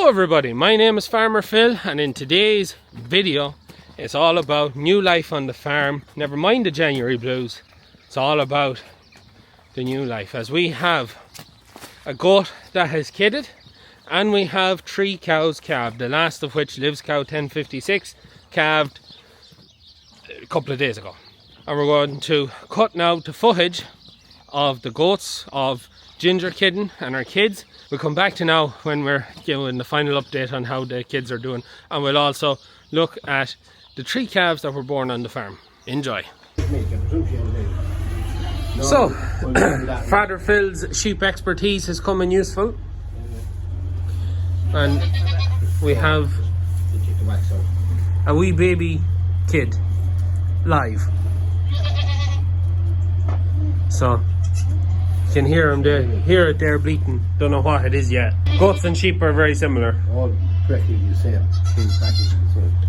Hello everybody, my name is Farmer Phil, and in today's video it's all about new life on the farm. Never mind the January blues, it's all about the new life, as we have a goat that has kidded and we have 3 cows calved, the last of which lives cow 1056 calved a couple of days ago. And we're going to cut now the footage of the goats of Ginger kidding and our kids. We'll come back to now when we're giving the final update on how the kids are doing, and we'll also look at the 3 calves that were born on the farm. Enjoy. So, Father Phil's sheep expertise has come in useful, and we have a wee baby kid live. So you can hear him there, hear it there bleating. Don't know what it is yet. Goats and sheep are very similar. All practically the same.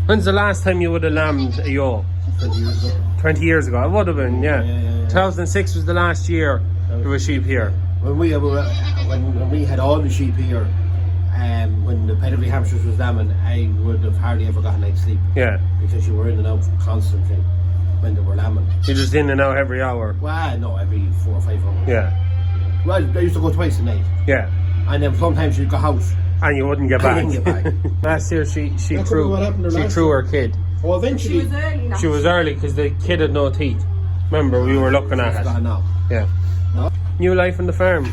When's the last time you would have lambed a ewe? 20 years ago. 20 years ago, it would have been, yeah. 2006 was the last year there was sheep here. When we had all the sheep here, when the pedigree hamsters was lambing, I would have hardly ever got a night's sleep. Yeah. Because you were in and out constantly when they were lambing. You're just in and out every hour. Well, no, every 4 or 5 hours. Yeah. Well, I used to go twice a night. Yeah. And then sometimes you'd go out. And you wouldn't get back. I didn't get back. Last year she threw her kid. Oh, eventually. She was early now. She was early because the kid had no teeth. Remember, we were looking at It's it. gone now. Yeah. No. New life on the farm.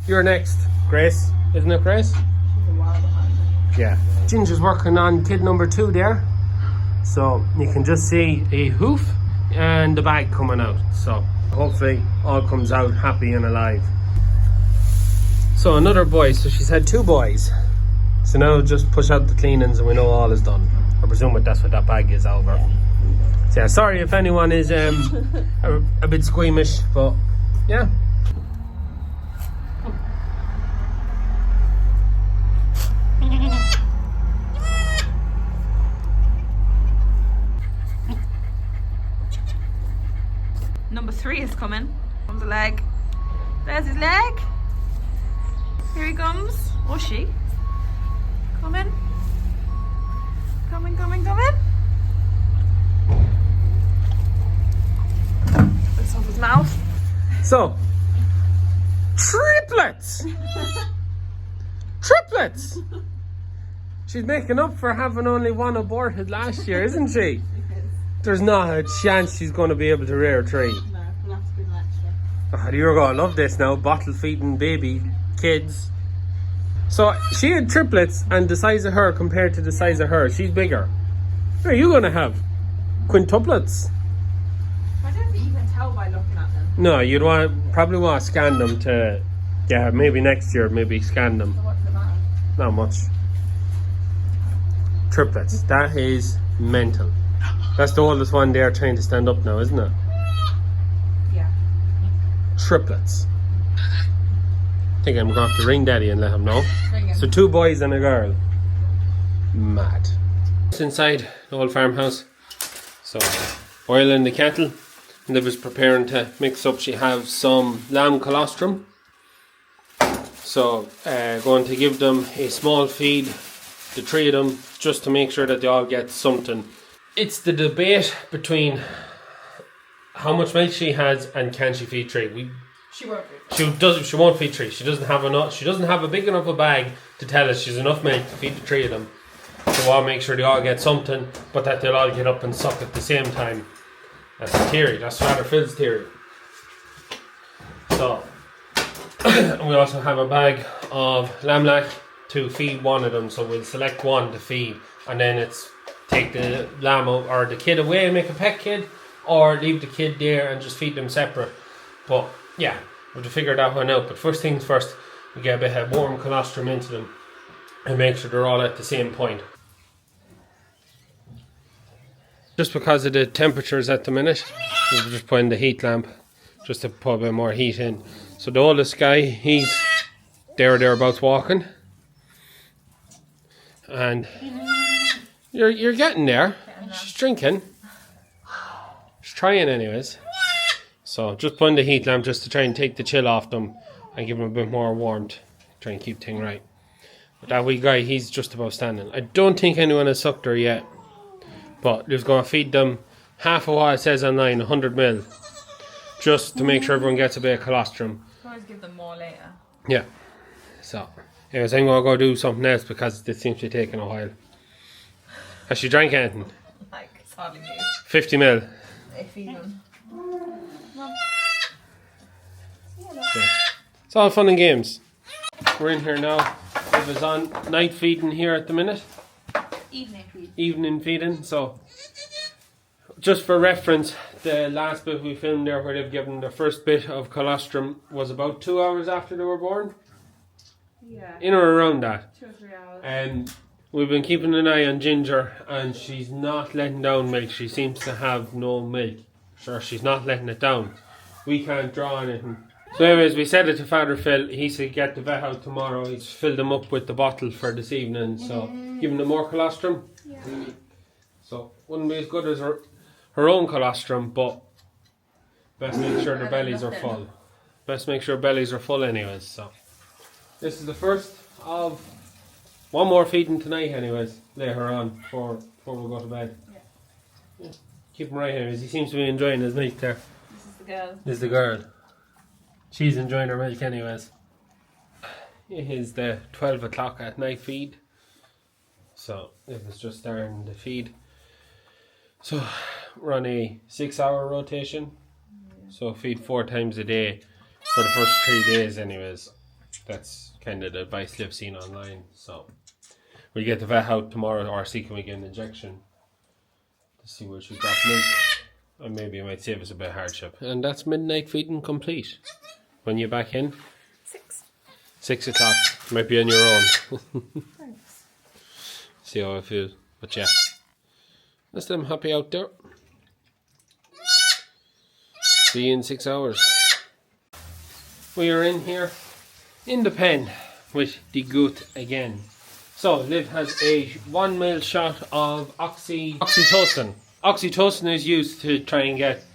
You're next, Grace. Isn't it, Grace? Yeah. Ginger's working on kid number 2 there. So you can just see a hoof and the bag coming out. So hopefully all comes out happy and alive. So another boy. So she's had 2 boys. So now just push out the cleanings and we know all is done. I presume that's what that bag is over. So yeah, sorry if anyone is a bit squeamish, but yeah. Number 3 is coming on the leg. There's his leg. Here he comes. Or she. Coming. Coming. Looks off his mouth. So, triplets! Triplets! She's making up for having only one aborted last year, isn't she? There's not a chance she's going to be able to rear 3. No, we'll have to be an extra. Oh, you're going to love this now, bottle feeding baby kids. So, she had triplets, and the size of her compared to the size of her, she's bigger. What are you going to have? Quintuplets? I don't even tell by looking at them. No, you'd probably want to scan them to, yeah, maybe next year, maybe scan them. So what's the matter? Not much. Triplets, that is mental. That's the oldest one there trying to stand up now, isn't it? Yeah. Triplets. I think I'm going to have to ring Daddy and let him know. Ring him. So 2 boys and a girl. Mad. It's inside the old farmhouse. So boiling the kettle. And they was preparing to mix up. She have some lamb colostrum. So going to give them a small feed, the 3 of them, just to make sure that they all get something. It's the debate between how much milk she has and can she feed 3. She won't be. She won't feed 3. She doesn't have enough. She doesn't have a big enough a bag to tell us she's enough milk to feed the 3 of them. So I'll make sure they all get something, but that they'll all get up and suck at the same time. That's the theory. That's Father Phil's theory. So we also have a bag of lamb lac to feed one of them. So we'll select one to feed, and then it's take the lamb or the kid away and make a pet kid, or leave the kid there and just feed them separate. But yeah, we'll figure that one out. But first things first, we get a bit of warm colostrum into them and make sure they're all at the same point. Just because of the temperatures at the minute, we're just putting the heat lamp just to put a bit more heat in. So the oldest guy, he's thereabouts walking, and you're getting there. She's drinking. She's trying anyways. So just putting the heat lamp just to try and take the chill off them and give them a bit more warmth. Try and keep things right. That wee guy, he's just about standing. I don't think anyone has sucked her yet. But Liv's going to feed them half of what it says online, 100 ml. Just to make sure everyone gets a bit of colostrum. Always give them more later. Yeah. So, anyways, I'm going to go do something else because this seems to be taking a while. Has she drank anything? Like, it's hardly new. 50 ml. If even. Yeah. It's all fun and games. We're in here now. It was on night feeding here at the minute. Evening feed. Evening feeding. So, just for reference, the last bit we filmed there where they've given the first bit of colostrum was about 2 hours after they were born. Yeah. In or around that. 2 or 3 hours. And we've been keeping an eye on Ginger, and she's not letting down milk. She seems to have no milk. Sure, she's not letting it down. We can't draw anything. So anyways, we said it to Father Phil. He said get the vet out tomorrow. He's filled them up with the bottle for this evening. So giving them more colostrum. Yeah. So wouldn't be as good as her own colostrum, but best make sure their bellies are full. Best make sure bellies are full anyways. So this is the first of one more feeding tonight anyways, later on before we go to bed. Yeah. Keep him right anyways. He seems to be enjoying his milk there. This is the girl. This is the girl. She's enjoying her milk anyways. It is the 12 o'clock at night feed. So it was just starting the feed. So we're on a 6-hour rotation. So feed 4 times a day for the first 3 days anyways. That's kind of the advice Liv's seen online. So we'll get the vet out tomorrow, or see can we get an injection to see where she's got milk. And maybe it might save us a bit of hardship. And that's midnight feeding complete. When you're back in? 6 o'clock. Might be on your own. Thanks. See how I feel. But yeah. That's them happy out there. See you in 6 hours. We are in here in the pen with the goat again. So Liv has a 1 ml shot of oxytocin. Oxytocin is used to try and get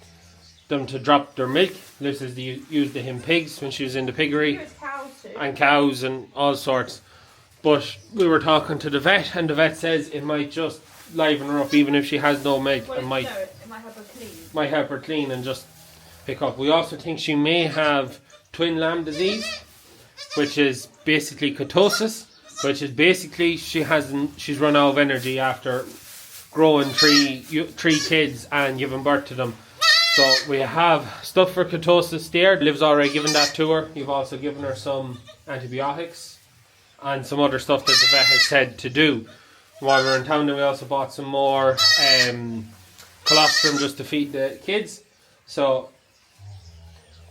them to drop their milk. Liv says they used it in pigs when she was in the piggery. Cows too. And cows and all sorts. But we were talking to the vet, and the vet says it might just liven her up even if she has no milk. Well, It might it might help her clean. might help her clean and just pick up. We also think she may have twin lamb disease, which is basically ketosis, which is basically she's run out of energy after growing three kids and giving birth to them. So we have stuff for ketosis there. Liv's already given that to her. You've also given her some antibiotics and some other stuff that the vet has said to do. While we were in town, then we also bought some more colostrum just to feed the kids. So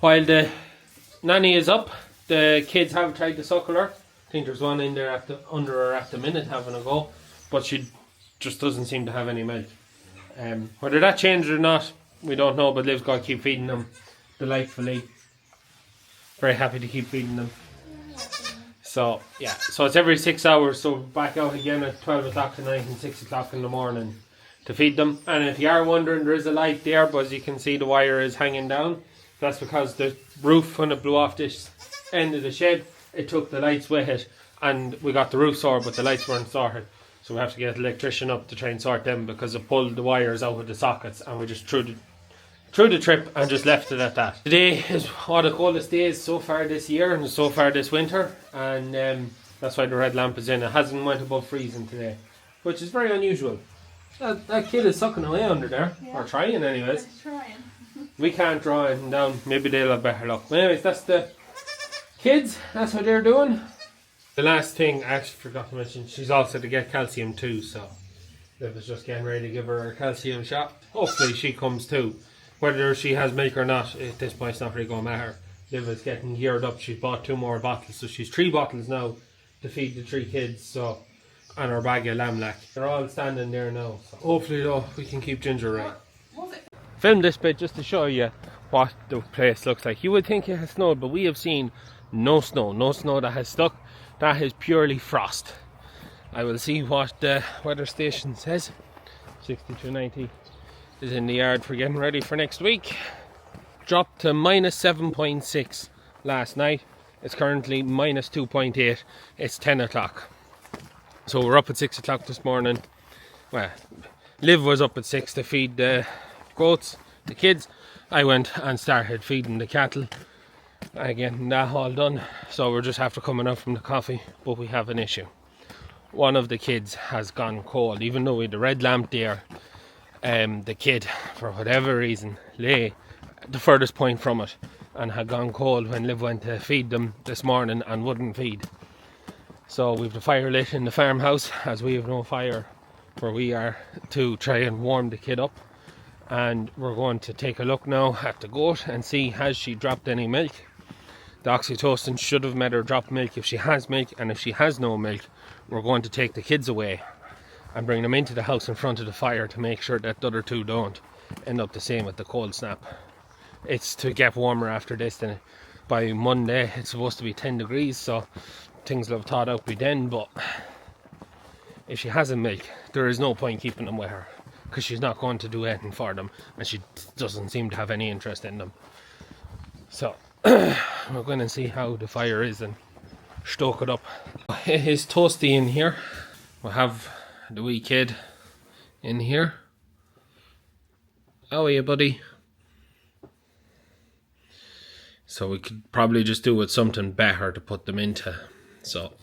while the nanny is up, the kids have tried to suckle her. I think there's one in there under her at the minute having a go, but she just doesn't seem to have any milk. Whether that changed or not, we don't know, but Liv's got to keep feeding them delightfully. Very happy to keep feeding them. So yeah, so it's every 6 hours, so back out again at 12 o'clock at night and 6 o'clock in the morning to feed them. And if you are wondering, there is a light there, but as you can see the wire is hanging down. That's because the roof, when it blew off this end of the shed, it took the lights with it, and we got the roof sorted, but the lights weren't sorted. So we have to get an electrician up to try and sort them because it pulled the wires out of the sockets, and we just threw the trip and just left it at that. Today is one of the coldest days so far this year and so far this winter, and that's why the red lamp is in. It hasn't went above freezing today, which is very unusual. That kid is sucking away under there, or trying anyways. Trying. We can't draw anything down. Maybe they'll have better luck. But anyways, that's the kids. That's what they're doing. The last thing I actually forgot to mention, she's also to get calcium too, so Liv is just getting ready to give her a calcium shot. Hopefully she comes too. Whether she has milk or not, at this point it's not really going to matter. Liv is getting geared up. She's bought 2 more bottles, so she's 3 bottles now to feed the 3 kids. So, and her bag of lamb lack. They're all standing there now. So hopefully though we can keep Ginger right. Film this bit just to show you what the place looks like. You would think it has snowed, but we have seen no snow that has stuck. That is purely frost. I will see what the weather station says. 6290 is in the yard for getting ready for next week. Dropped to minus 7.6 last night. It's currently minus 2.8. It's 10 o'clock. So we're up at 6 o'clock this morning. Well, Liv was up at 6 to feed the goats, the kids. I went and started feeding the cattle. Getting that all done. So we're just after coming out from the coffee, but we have an issue. One of the kids has gone cold, even though we had the red lamp there. The kid, for whatever reason, lay the furthest point from it and had gone cold when Liv went to feed them this morning and wouldn't feed. So we've the fire lit in the farmhouse, as we have no fire where we are, to try and warm the kid up. And we're going to take a look now at the goat and see, has she dropped any milk. The oxytocin should have made her drop milk if she has milk, and if she has no milk, we're going to take the kids away and bring them into the house in front of the fire to make sure that the other two don't end up the same with the cold snap. It's to get warmer after this, and by Monday it's supposed to be 10 degrees, so things will have thawed out by then. But if she hasn't milk, there is no point keeping them with her, because she's not going to do anything for them, and she doesn't seem to have any interest in them. So we're going to see how the fire is and stoke it up. It is toasty in here. We'll have the wee kid in here. How are you, buddy? So we could probably just do with something better to put them into. So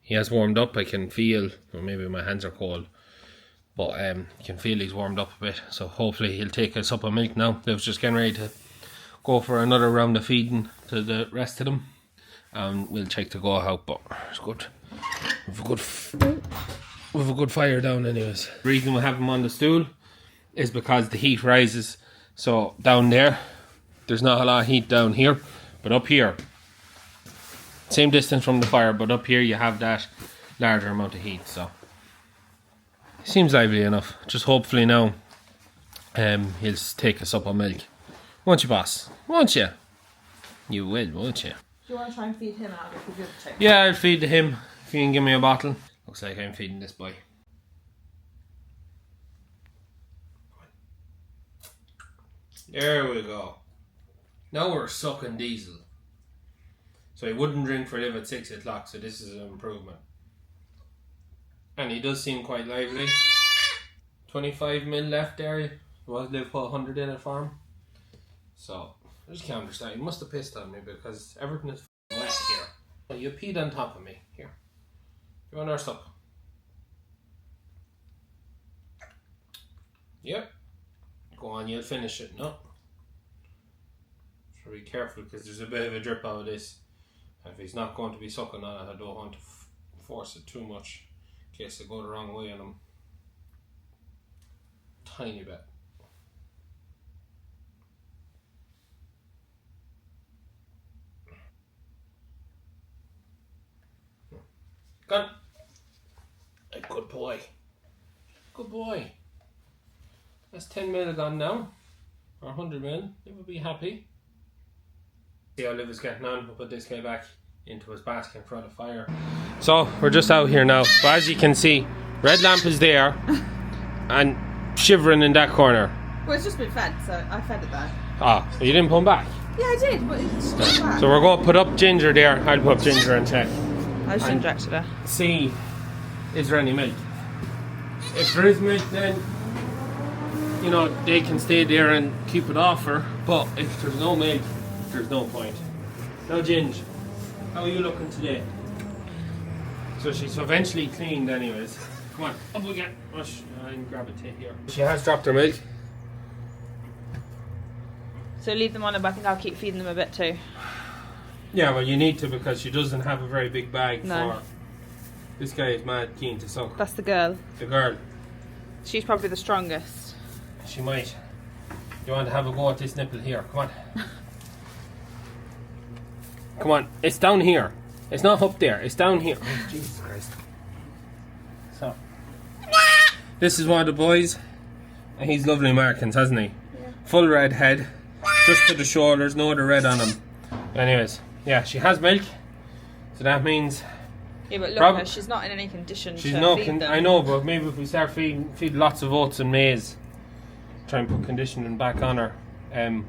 he has warmed up. I can feel, or maybe my hands are cold, but you can feel he's warmed up a bit. So hopefully he'll take a sup of milk now. Liv's just getting ready to go for another round of feeding to the rest of them. We'll check the go out, but it's good. We have a good fire down anyways. The reason we have them on the stool is because the heat rises. So down there, there's not a lot of heat down here, but up here, same distance from the fire, but up here you have that larger amount of heat. So seems lively enough. Just hopefully now he'll take us up on milk. Won't you, boss? Won't you? You will, won't you? Do you want to try and feed him out if you're good to? Yeah, I'll feed him if you can give me a bottle. Looks like I'm feeding this boy. There we go. Now we're sucking diesel. So he wouldn't drink for Liv at 6 o'clock, so this is an improvement. And he does seem quite lively. 25 mil left there. Was Liv put 100 in it for him. So I just can't understand. He must have pissed on me because everything is wet here. Oh, you peed on top of me. Here. You want our sup? Yep. Go on, you'll finish it. No. So be careful because there's a bit of a drip out of this. If he's not going to be sucking on it, I don't want to force it too much in case it go the wrong way on him. Tiny bit. Gone. A good boy. Good boy. That's 10 mil gone now. Or 100 mil. He would be happy. See how Liv is getting on. We'll put this guy back into his basket in front of the fire. So we're just out here now. But as you can see, red lamp is there and shivering in that corner. Well, it's just been fed, so I fed it there. Ah, so you didn't put him back? Yeah, I did, but it's just back. So we're going to put up Ginger there. I'll put up Ginger and check. I just injected her. See, is there any milk? If there is milk, then you know they can stay there and keep it off her. But if there's no milk, there's no point. Now, Ginge, how are you looking today? So she's eventually cleaned, anyways. Come on, up we get. I can grab a tit here. She has dropped her milk. So leave them on, but I think I'll keep feeding them a bit too. Yeah, well, you need to because she doesn't have a very big bag No. for. This guy is mad keen to suck. That's the girl. The girl. She's probably the strongest. She might. You want to have a go at this nipple here? Come on. Come on. It's down here. It's not up there. It's down here. Oh, Jesus Christ. So. This is one of the boys. And he's lovely markings, hasn't he? Yeah. Full red head. Just to the shoulders. No other red on him. Anyways. Yeah, she has milk. So that means... Yeah, but look, her, she's not in any condition to feed them. I know, but maybe if we start feed lots of oats and maize, try and put conditioning back on her.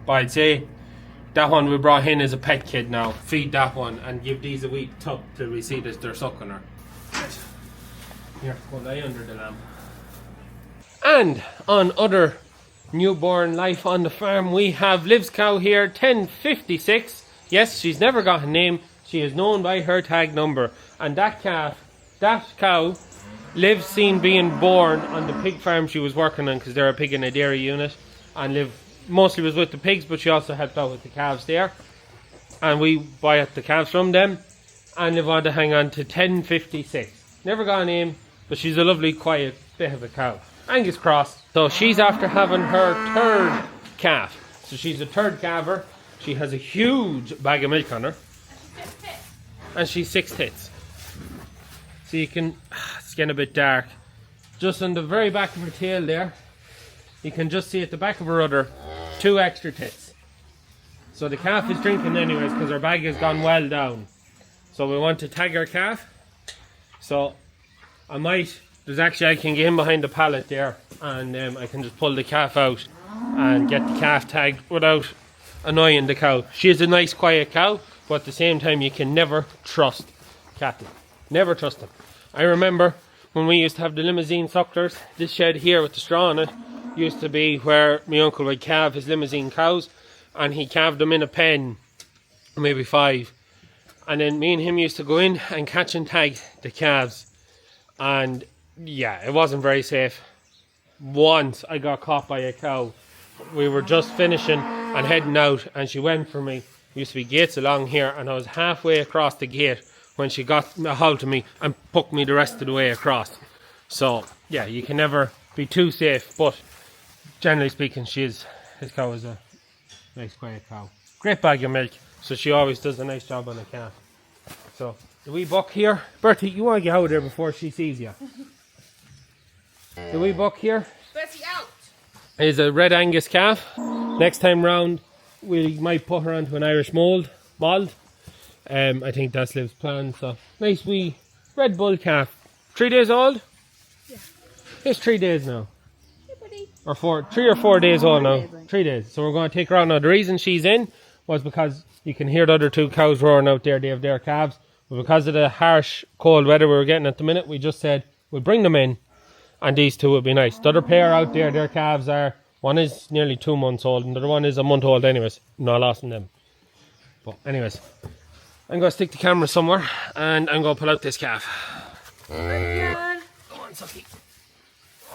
But I'd say that one we brought in as a pet kid now. Feed that one and give these a wee tub till we see that they're sucking her. Here, go lie under the lamp. And on other newborn life on the farm, we have Liv's cow here, 1056. Yes, she's never got a name. She is known by her tag number. And that cow, Liv seen being born on the pig farm she was working on, because they're a pig and a dairy unit. And Liv mostly was with the pigs, but she also helped out with the calves there. And we buy the calves from them. And Liv wanted to hang on to 1056. Never got a name, but she's a lovely, quiet bit of a cow. Angus cross. So she's after having her third calf. So she's a third calver. She has a huge bag of milk on her. And she's 6 tits. So you can, it's getting a bit dark. Just on the very back of her tail there, you can just see at the back of her udder 2 extra tits. So the calf is drinking anyways because her bag has gone well down. So we want to tag our calf. So I can get in behind the pallet there, and I can just pull the calf out and get the calf tagged without annoying the cow. She is a nice quiet cow, but at the same time you can never trust cattle. Never trust them. I remember when we used to have the limousine sucklers, this shed here with the straw on it used to be where my uncle would calve his limousine cows, and he calved them in a pen, maybe 5. And then me and him used to go in and catch and tag the calves. And yeah, it wasn't very safe. Once I got caught by a cow. We were just finishing and heading out, and she went for me. There used to be gates along here, and I was halfway across the gate when she got a hold of me and poked me the rest of the way across. So yeah, you can never be too safe, but generally speaking, this cow is a nice quiet cow. Great bag of milk, so she always does a nice job on the calf. So the wee buck here, Bertie, you want to get out of there before she sees you. The wee buck here is a Red Angus calf. Next time round we might put her onto an Irish mould. I think that's Liv's plan. So nice wee Red Bull calf. 3 days old? Yeah. It's 3 days now. Or 3 or 4 days old now. 3 days. So we're going to take her out now. The reason she's in was because you can hear the other 2 cows roaring out there. They have their calves. But because of the harsh cold weather we were getting at the minute, we just said we'll bring them in, and these 2 would be nice. The other pair out there, their calves are, one is nearly 2 months old and the other one is a month old anyways. No loss in them. But anyways, I'm going to stick the camera somewhere and I'm going to pull out this calf. Go on, Sucky.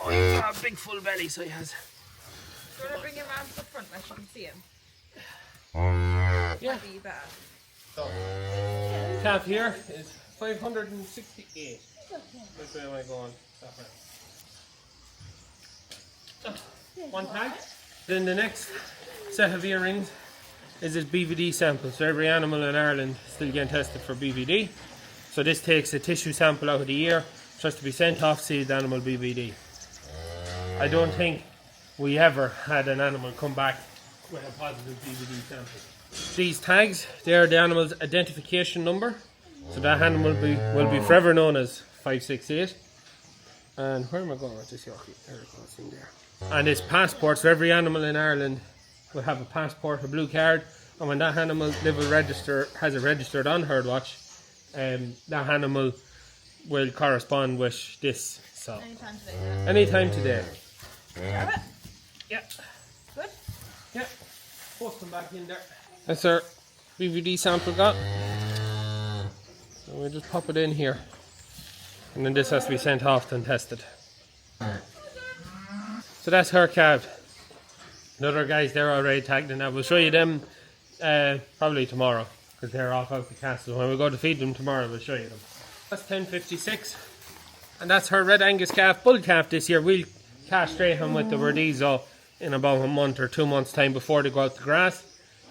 Oh, he's got a big full belly, so he has. Do you want to bring him around to the front where you can see him? Yeah. So, calf here is 568. Which way am I going? One tag. Then the next set of earrings is this BVD sample. So every animal in Ireland is still getting tested for BVD. So this takes a tissue sample out of the ear, so to be sent off to see the animal BVD. I don't think we ever had an animal come back with a positive BVD sample. These tags, they are the animal's identification number. So that animal will be forever known as 568. And where am I going with this Yorkie? EirCode's in there. And it's passports. So every animal in Ireland will have a passport, a blue card. And when that animal has it registered on Herdwatch, that animal will correspond with this. So anytime today. Yeah. Yeah. Good. Yeah. Post them back in there. That's our BVD sample got. So we'll just pop it in here. And then this has to be sent off and tested. So that's her calf. The other guys, they're already tagged in. I will show you them probably tomorrow, because they're off out the castle. When we go to feed them tomorrow, we'll show you them. That's 1056. And that's her Red Angus calf, bull calf this year. We'll castrate him with the Verdizo in about a month or 2 months time before they go out to grass.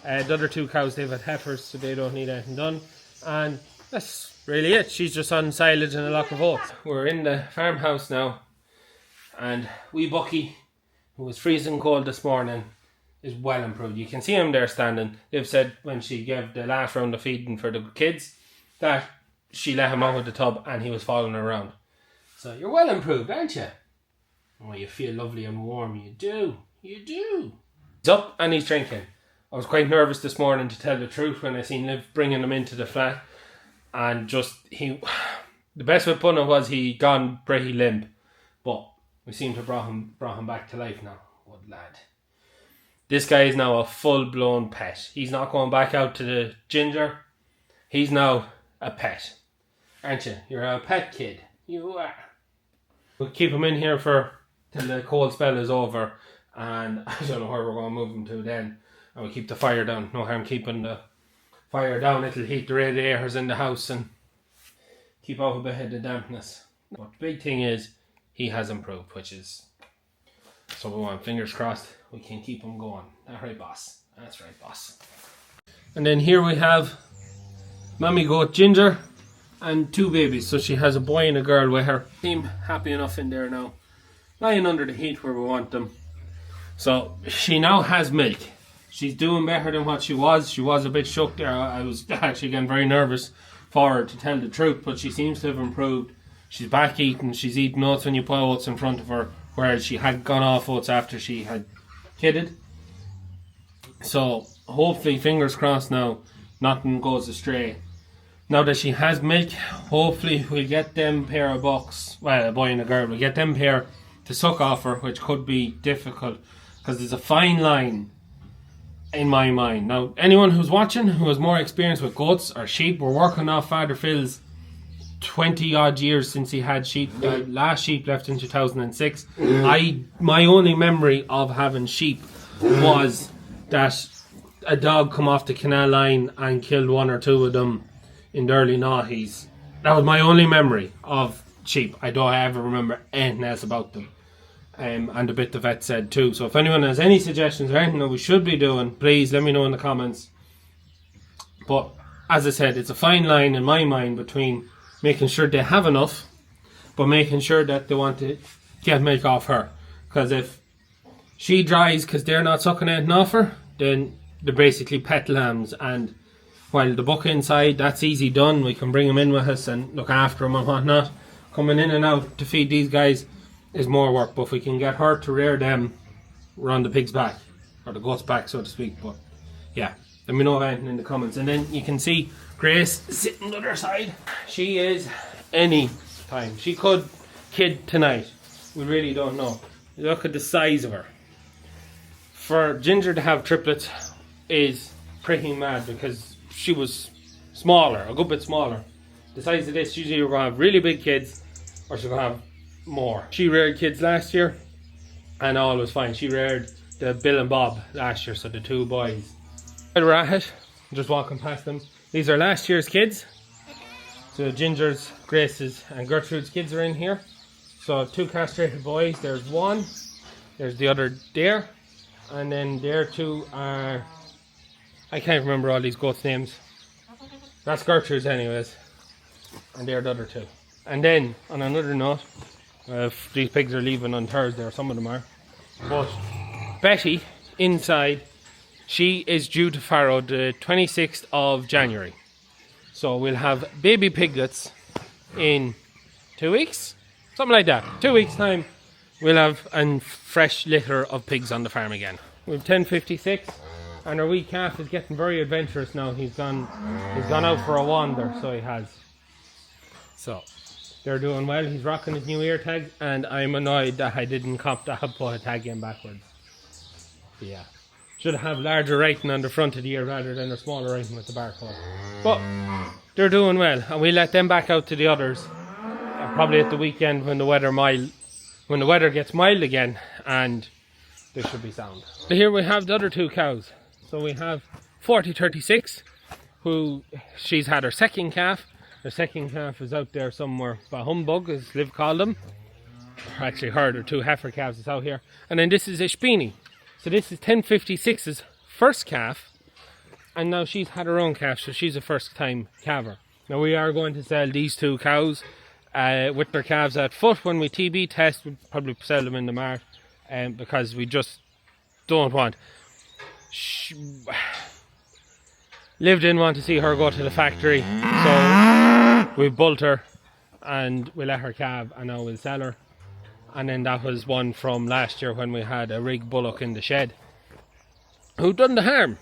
The other 2 cows, they've had heifers, so they don't need anything done. And that's really it. She's just on silage and a lock of oats. We're in the farmhouse now, and wee Bucky, who was freezing cold this morning, is well improved. You can see him there standing. They've said when she gave the last round of feeding for the kids that she let him out of the tub and he was following her around. So you're well improved, aren't you? Oh, you feel lovely and warm. You do. You do. He's up and he's drinking. I was quite nervous this morning, to tell the truth, when I seen Liv bringing him into the flat, and just the best way of putting it was he gone pretty limp, but we seem to brought him back to life now. Good lad. This guy is now a full-blown pet. He's not going back out to the ginger. He's now a pet. Aren't you? You're a pet kid. You are. We'll keep him in here till the cold spell is over. And I don't know where we're going to move him to then. And we'll keep the fire down. No harm keeping the fire down. It'll heat the radiators in the house and keep out a bit of the dampness. But the big thing is he has improved, which is... So we want fingers crossed we can keep him going. That's right, boss. That's right, boss. And then here we have Mommy Goat Ginger and 2 babies. So she has a boy and a girl with her. Seem happy enough in there now. Lying under the heat where we want them. So she now has milk. She's doing better than what she was. She was a bit shook there. I was actually getting very nervous for her, to tell the truth. But she seems to have improved. She's back eating. She's eating oats when you put oats in front of her. Whereas she had gone off oats after she had kidded. So hopefully, fingers crossed now, nothing goes astray. Now that she has milk, hopefully we'll get them pair of bucks, well, a boy and a girl, we'll get them pair to suck off her, which could be difficult because there's a fine line in my mind. Now, anyone who's watching who has more experience with goats or sheep, we're working off Father Phil's 20 odd years since he had sheep. The last sheep left in 2006. My only memory of having sheep was that a dog come off the canal line and killed 1 or 2 of them in the early noughties. That was my only memory of sheep. I don't ever remember anything else about them. And the bit the vet said too. So if anyone has any suggestions or anything that we should be doing, please let me know in the comments. But as I said, it's a fine line in my mind between making sure they have enough, but making sure that they want to get milk off her. Because if she dries because they're not sucking anything off her, then they're basically pet lambs. And while the buck inside, that's easy done. We can bring them in with us and look after them and whatnot. Coming in and out to feed these guys is more work. But if we can get her to rear them, we're on the pig's back, or the goat's back, so to speak. But yeah, let me know anything in the comments. And then you can see Grace sitting on the other side. She is any time. She could kid tonight. We really don't know. Look at the size of her. For Ginger to have triplets is pretty mad because she was smaller, a good bit smaller. The size of this, she's either going to have really big kids or she's going to have more. She reared kids last year and all was fine. She reared the Bill and Bob last year, so the 2 boys. We're at it, just walking past them. These are last year's kids. So Ginger's, Grace's and Gertrude's kids are in here. So 2 castrated boys. There's 1. There's the other there. And then there 2 are... I can't remember all these goats' names. That's Gertrude's anyways. And they're the other 2. And then, on another note, these pigs are leaving on Thursday, or some of them are. But Betty, inside... She is due to farrow the 26th of January. So we'll have baby piglets in 2 weeks? Something like that. 2 weeks time we'll have a fresh litter of pigs on the farm again. We have 1056 and our wee calf is getting very adventurous now. He's gone out for a wander, so he has. So they're doing well. He's rocking his new ear tag and I'm annoyed that I didn't put a tag in backwards. Yeah. Should have larger writing on the front of the ear rather than a smaller writing with the barcode. But they're doing well, and we let them back out to the others probably at the weekend when the weather gets mild again, and they should be sound. So here we have the other 2 cows. So we have 4036, who she's had her second calf. Her second calf is out there somewhere, by Humbug, as Liv called them. Actually, her 2 heifer calves is out here. And then this is Ishbini. So this is 1056's first calf, and now she's had her own calf, so she's a first time calver. Now we are going to sell these 2 cows with their calves at foot. When we TB test, we'll probably sell them in the mart, because we just don't want... Liv didn't want to see her go to the factory, so we built her and we let her calve, and now we'll sell her. And then that was one from last year when we had a rig bullock in the shed who done the harm.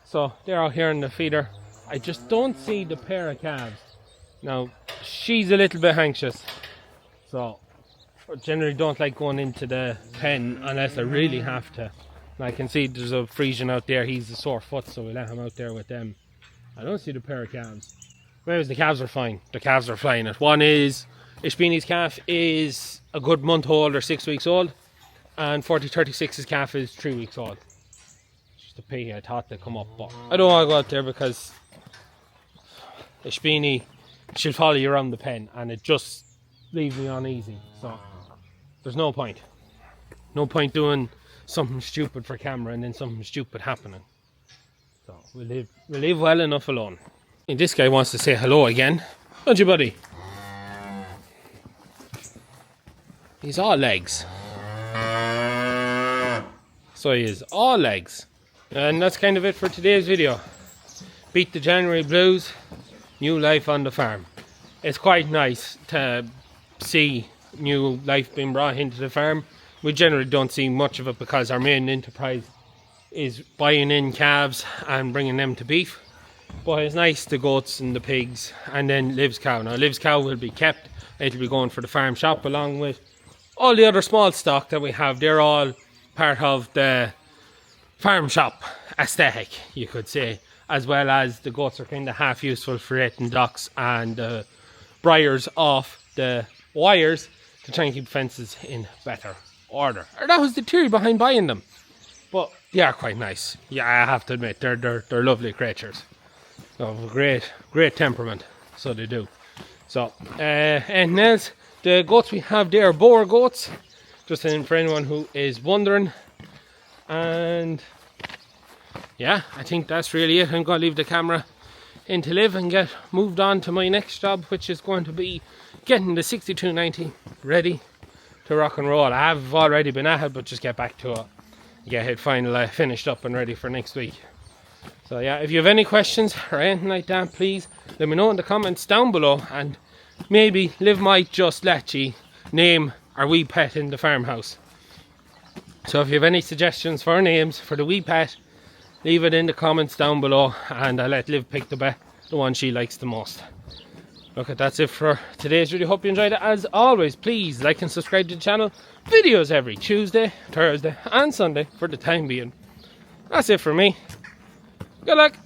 So they're out here in the feeder. I just don't see the pair of calves. Now, she's a little bit anxious, so I generally don't like going into the pen unless I really have to. And I can see there's a Frisian out there, he's a sore foot, so we let him out there with them. I don't see the pair of calves. Whereas the calves are fine. The calves are flying it. One is, Ishbini's calf is a good month old or 6 weeks old, and 4036's calf is 3 weeks old. Just a pity, I thought they'd come up, but I don't want to go out there because Ishbini, she'll follow you around the pen and it just leaves me uneasy. So there's no point. No point doing something stupid for camera and then something stupid happening. So we'll leave well enough alone. And this guy wants to say hello again. Don't you, buddy? He's all legs. So he is all legs. And that's kind of it for today's video. Beat the January blues. New life on the farm. It's quite nice to see new life being brought into the farm. We generally don't see much of it because our main enterprise is buying in calves and bringing them to beef. But it's nice, the goats and the pigs, and then Liv's cow. Now Liv's cow will be kept. It'll be going for the farm shop along with all the other small stock that we have. They're all part of the farm shop aesthetic, you could say. As well as the goats are kind of half useful for eating ducks and briars off the wires to try and keep fences in better order. Or that was the theory behind buying them. But they are quite nice. Yeah, I have to admit, they're lovely creatures. Of a great temperament, so they do. So, and else, the goats we have there are Boer goats, just for anyone who is wondering. And yeah, I think that's really it. I'm going to leave the camera in to Liv and get moved on to my next job, which is going to be getting the 6290 ready to rock and roll. I have already been at it, but just get back to it. Get it finally finished up and ready for next week. So yeah, if you have any questions or anything like that, please let me know in the comments down below, and maybe Liv might just let you name our wee pet in the farmhouse. So if you have any suggestions for names for the wee pet, leave it in the comments down below and I'll let Liv pick the one she likes the most. Look, that's it for today's video. Hope you enjoyed it. As always, please like and subscribe to the channel. Videos every Tuesday, Thursday and Sunday for the time being. That's it for me. Good luck.